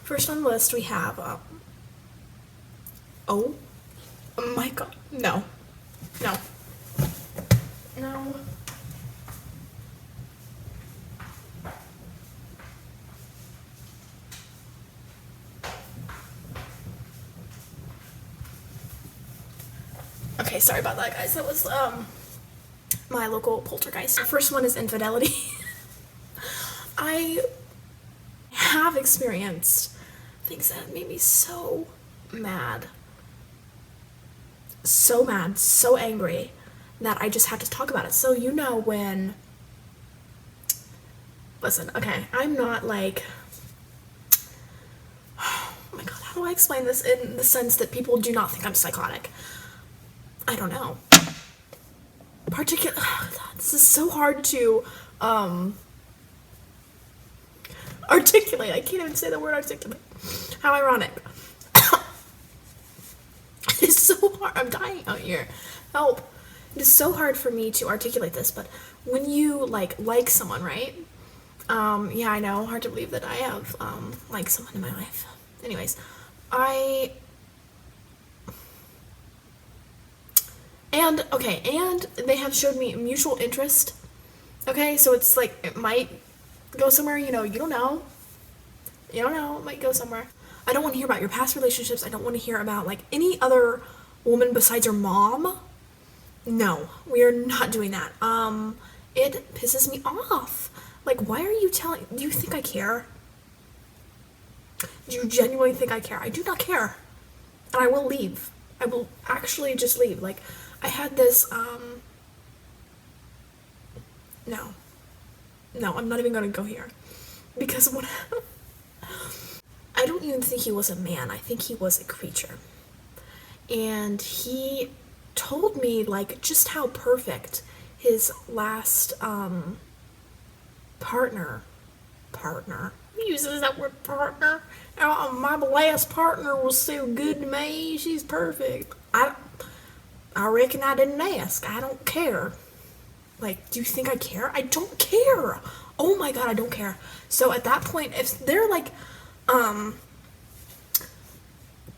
First on the list we have, oh my god, no, no, no. Okay, sorry about that, guys. That was, my local poltergeist. The first one is infidelity. I have experienced things that made me so mad, so angry that I just had to talk about it. So you know when, listen, okay, I'm not like, oh my god, how do I explain this in the sense that people do not think I'm psychotic? I don't know. This is so hard to articulate. I can't even say the word articulate. How ironic. It's so hard. I'm dying out here. Help. It is so hard for me to articulate this, but when you like someone, right? Yeah, I know. Hard to believe that I have liked someone in my life. Anyways, and they have showed me mutual interest. Okay, so it's like it might go somewhere, you don't know. You don't know, it might go somewhere. I don't want to hear about your past relationships. I don't want to hear about any other woman besides your mom. No, we are not doing that. It pisses me off. Why are you do you think I care? Do you genuinely think I care? I do not care. And I will leave. I will actually just leave. I had this, no, I'm not even gonna go here. Because I don't even think he was a man. I think he was a creature. And he told me, just how perfect his last, partner, he uses that word partner. Oh, my last partner was so good to me, she's perfect. I reckon I didn't ask. I don't care. Do you think I care? I don't care. Oh my god, I don't care. So at that point, if they're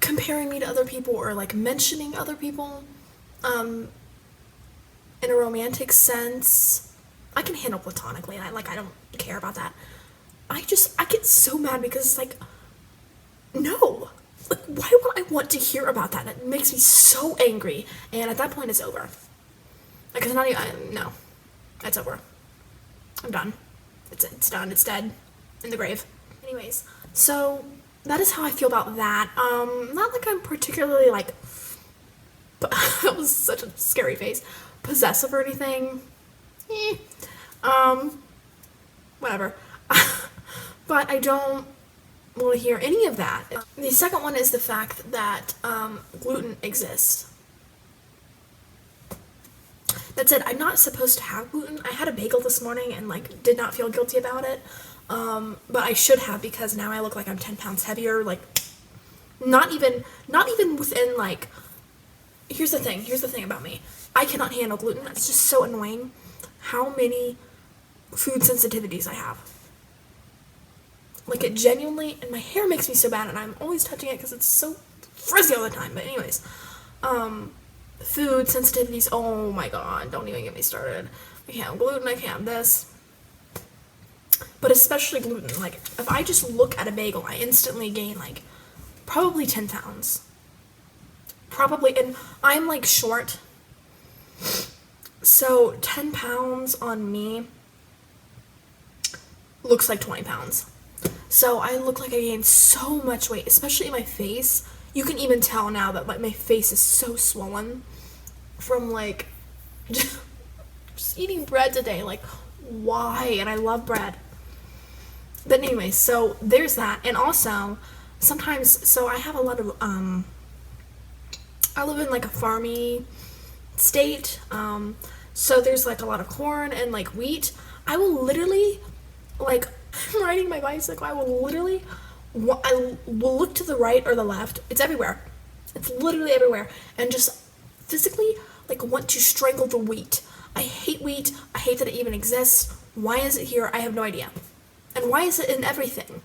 comparing me to other people or mentioning other people, in a romantic sense, I can handle platonically. I don't care about that. I get so mad because no. Why would I want to hear about that? It makes me so angry. And at that point, it's over. It's not even, no. It's over. I'm done. It's done. It's dead. In the grave. Anyways, so that is how I feel about that. Not I'm particularly that was such a scary face. Possessive or anything. Whatever. But I don't want to hear any of that. The second one is the fact that gluten exists. That said, I'm not supposed to have gluten. I had a bagel this morning and did not feel guilty about it. But I should have, because now I look like I'm 10 pounds heavier. Not even within here's the thing about me. I cannot handle gluten. That's just so annoying. How many food sensitivities I have. It genuinely, and my hair makes me so bad, and I'm always touching it because it's so frizzy all the time. But anyways, food sensitivities, oh my god, don't even get me started. I can't have gluten, I can't have this. But especially gluten, if I just look at a bagel, I instantly gain, probably 10 pounds. Probably, and I'm, short. So, 10 pounds on me looks like 20 pounds. So I look like I gained so much weight, especially in my face. You can even tell now that my face is so swollen from just eating bread today. Why? And I love bread. But anyway, so there's that. And also sometimes, so I have a lot of I live in a farmy state. So there's a lot of corn and wheat. I will literally I'm riding my bicycle, I will literally, I will look to the right or the left, it's everywhere, it's literally everywhere, and just physically, want to strangle the wheat. I hate wheat, I hate that it even exists. Why is it here? I have no idea. And why is it in everything?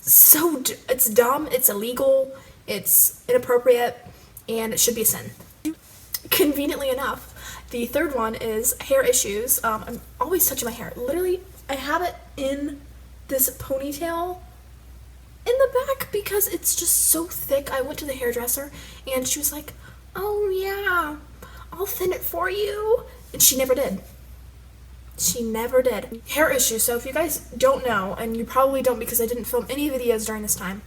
it's dumb, it's illegal, it's inappropriate, and it should be a sin. Conveniently enough, the third one is hair issues. I'm always touching my hair. Literally, I have it in this ponytail in the back because it's just so thick. I went to the hairdresser and she was like, "Oh yeah, I'll thin it for you," and she never did. She never did. Hair issues. So if you guys don't know, and you probably don't because I didn't film any videos during this time,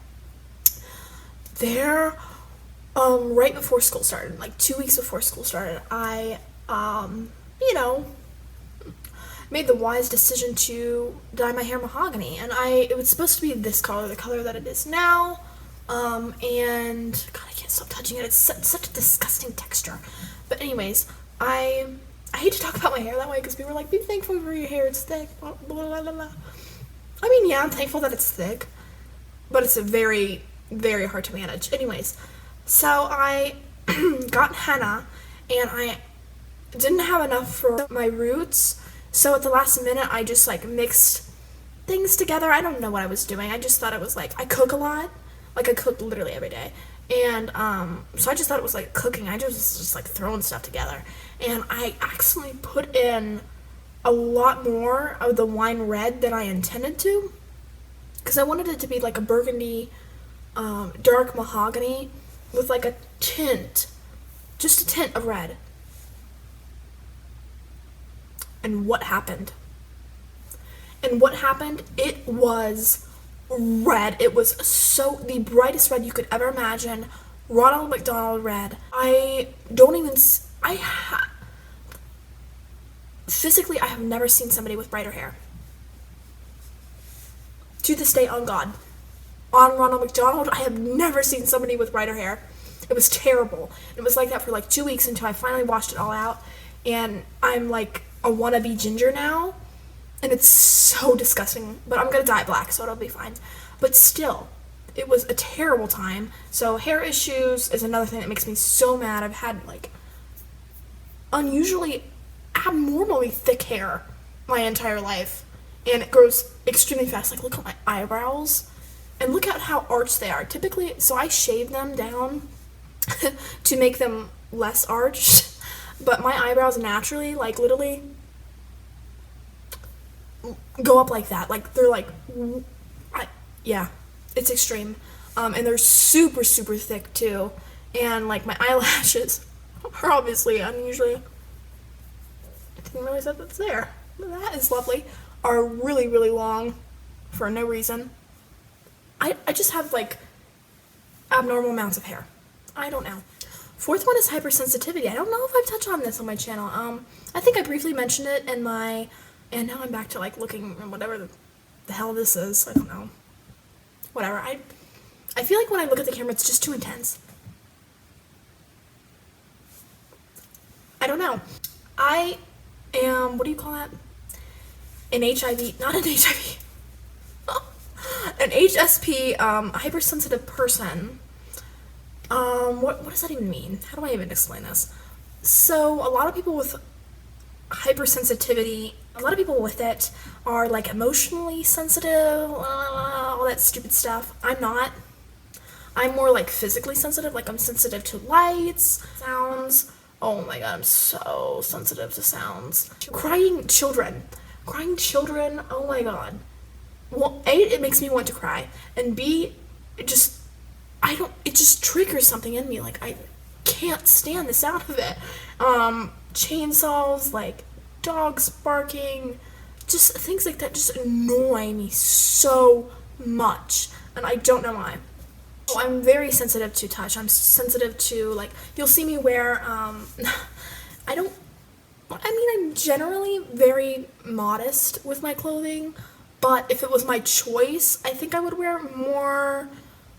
they're right before school started, like 2 weeks before school started, I you know, made the wise decision to dye my hair mahogany, and it was supposed to be this color, the color that it is now, and God, I can't stop touching it. It's such a disgusting texture. But anyways, I hate to talk about my hair that way because people are like, "Be thankful for your hair, it's thick." Blah, blah, blah, blah, blah. I mean, yeah, I'm thankful that it's thick, but it's a very, very hard to manage. Anyways, so I got henna, and I didn't have enough for my roots, so at the last minute I just like mixed things together. I don't know what I was doing. I just thought it was like, I cook a lot, like I cook literally every day, and so I just thought it was like cooking. I just was just like throwing stuff together, and I accidentally put in a lot more of the wine red than I intended to, because I wanted it to be like a burgundy dark mahogany with like a tint, just a tint of red. And what happened? It was red. It was so the brightest red you could ever imagine. Ronald McDonald red. Physically, I have never seen somebody with brighter hair. To this day, on God. On Ronald McDonald, I have never seen somebody with brighter hair. It was terrible. It was like that for like 2 weeks until I finally washed it all out. And I'm like a wannabe ginger now, and it's so disgusting, but I'm gonna dye it black, so it'll be fine. But still, it was a terrible time. So hair issues is another thing that makes me so mad. I've had like unusually abnormally thick hair my entire life, and it grows extremely fast. Like, look at my eyebrows, and look at how arched they are. Typically, so I shave them down to make them less arched. But my eyebrows naturally, like, literally go up like that. Like, they're like, yeah, it's extreme. And they're super, super thick, too. And, like, my eyelashes are obviously unusually, I didn't realize that that's there. That is lovely. Are really, really long for no reason. I just have, like, abnormal amounts of hair. I don't know. Fourth one is hypersensitivity. I don't know if I've touched on this on my channel. I think I briefly mentioned it in my, and now I'm back to like looking at whatever the hell this is. I don't know. Whatever. I feel like when I look at the camera, it's just too intense. I don't know. I am, what do you call that? An HIV, not an HIV. An HSP, hypersensitive person. What does that even mean? How do I even explain this? So a lot of people with hypersensitivity, a lot of people with it are like emotionally sensitive, all that stupid stuff. I'm not. I'm more like physically sensitive. Like, I'm sensitive to lights, sounds. Oh my God, I'm so sensitive to sounds. Crying children, oh my God. Well, A, it makes me want to cry, and B, it just triggers something in me. Like, I can't stand the sound of it. Chainsaws, like dogs barking, just things like that just annoy me so much, and I don't know why. So I'm very sensitive to touch. I'm sensitive to, like, you'll see me wear, I'm generally very modest with my clothing, but if it was my choice, I think I would wear more,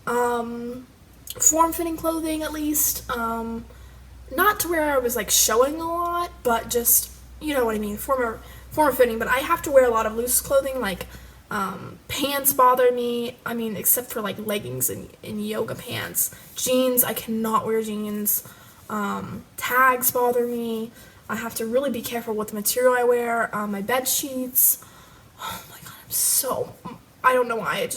form-fitting clothing, at least. Not to where I was like showing a lot, but just, you know what I mean, form-fitting. But I have to wear a lot of loose clothing, like pants bother me. I mean, except for like leggings and yoga pants. Jeans, I cannot wear jeans. Tags bother me. I have to really be careful with the material I wear. My bed sheets. Oh my God, I don't know why.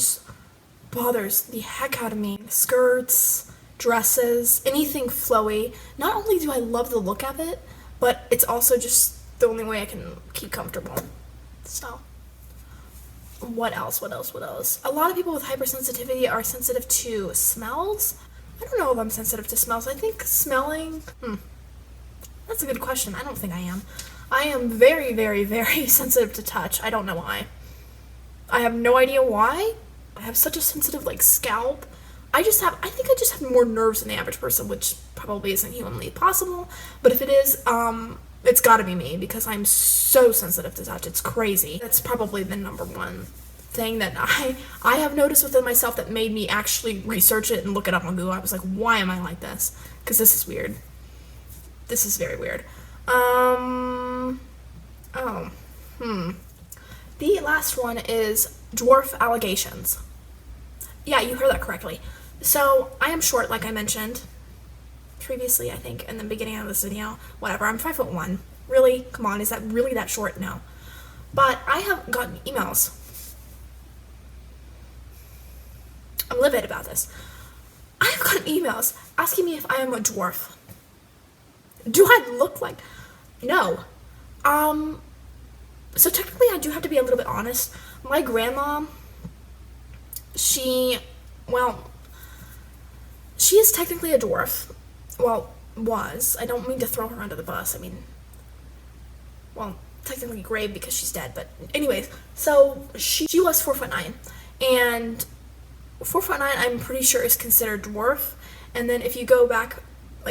bothers the heck out of me. Skirts, dresses, anything flowy. Not only do I love the look of it, but it's also just the only way I can keep comfortable. So, what else? A lot of people with hypersensitivity are sensitive to smells. I don't know if I'm sensitive to smells. I think smelling, that's a good question. I don't think I am. I am very, very, very sensitive to touch. I don't know why. I have no idea why. I have such a sensitive, scalp. I think I just have more nerves than the average person, which probably isn't humanly possible. But if it is, it's gotta be me, because I'm so sensitive to touch. It's crazy. That's probably the number one thing that I have noticed within myself that made me actually research it and look it up on Google. I was like, why am I like this? Because this is weird. This is very weird. The last one is dwarf allegations. Yeah, you heard that correctly. So, I am short, like I mentioned previously, I think, in the beginning of this video. Whatever, I'm 5'1". Really? Come on, is that really that short? No. But I have gotten emails. I'm livid about this. I have gotten emails asking me if I am a dwarf. Do I look like... No. So technically I do have to be a little bit honest. My grandma, she is technically a dwarf. Well, was. I don't mean to throw her under the bus. I mean, technically grave because she's dead, but anyways, so she was 4'9", and 4'9", I'm pretty sure is considered dwarf, and then if you go back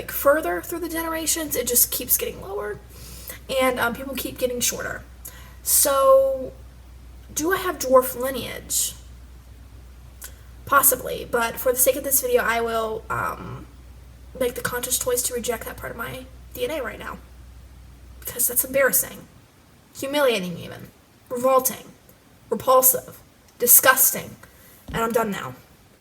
further through the generations, it just keeps getting lower, and people keep getting shorter. So, do I have dwarf lineage? Possibly, but for the sake of this video, I will make the conscious choice to reject that part of my DNA right now. Because that's embarrassing. Humiliating even. Revolting. Repulsive. Disgusting. And I'm done now.